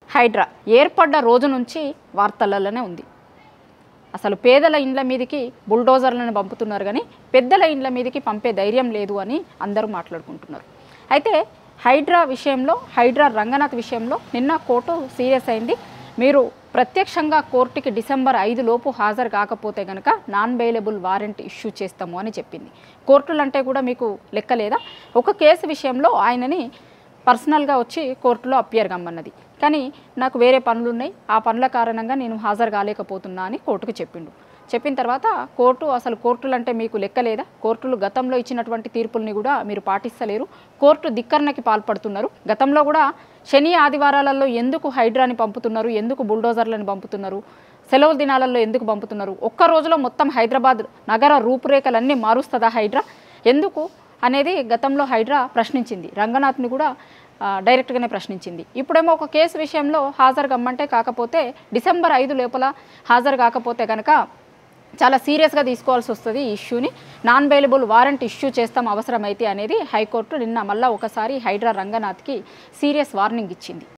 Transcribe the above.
హైడ్రా ఏర్పడ్డ రోజు నుంచి వార్తలలోనే ఉంది. అసలు పేదల ఇండ్ల మీదకి బుల్డోజర్లను పంపుతున్నారు కానీ పెద్దల ఇండ్ల మీదకి పంపే ధైర్యం లేదు అని అందరూ మాట్లాడుకుంటున్నారు. అయితే హైడ్రా విషయంలో, హైడ్రా రంగనాథ్ విషయంలో నిన్న కోర్టు సీరియస్ అయింది. మీరు ప్రత్యక్షంగా కోర్టుకి డిసెంబర్ 5 లోపు హాజరు కాకపోతే కనుక నాన్ బెయిలబుల్ వారెంట్ ఇష్యూ చేస్తాము అని చెప్పింది. కోర్టులు అంటే కూడా మీకు లెక్కలేదా? ఒక కేసు విషయంలో ఆయనని పర్సనల్గా వచ్చి కోర్టులో అపియర్ కమ్మన్నది, కానీ నాకు వేరే పనులు ఉన్నాయి, ఆ పనుల కారణంగా నేను హాజరు కాలేకపోతున్నా అని కోర్టుకు చెప్పిండు. చెప్పిన తర్వాత కోర్టులు అంటే మీకు లెక్కలేదా? కోర్టులు గతంలో ఇచ్చినటువంటి తీర్పుల్ని కూడా మీరు పాటిస్తలేరు, కోర్టు ధిక్కరణకి పాల్పడుతున్నారు. గతంలో కూడా శని ఆదివారాలలో ఎందుకు హైడ్రాని పంపుతున్నారు, ఎందుకు బుల్డోజర్లను పంపుతున్నారు, సెలవు దినాలలో ఎందుకు పంపుతున్నారు, ఒక్క రోజులో మొత్తం హైదరాబాద్ నగర రూపురేఖలన్నీ మారుస్తుందా హైడ్రా ఎందుకు అనేది గతంలో హైడ్రా ప్రశ్నించింది. రంగనాథ్ని కూడా డైరెక్ట్గానే ప్రశ్నించింది. ఇప్పుడేమో ఒక కేసు విషయంలో హాజరు కమ్మంటే కాకపోతే డిసెంబర్ 5 లోపల హాజరు కాకపోతే కనుక చాలా సీరియస్గా తీసుకోవాల్సి వస్తుంది ఈ ఇష్యూని, నాన్ బెయిలబుల్ వారెంట్ ఇష్యూ చేస్తాం అవసరమైతే అనేది హైకోర్టు నిన్న మళ్ళీ ఒకసారి హైడ్రా రంగనాథ్కి సీరియస్ వార్నింగ్ ఇచ్చింది.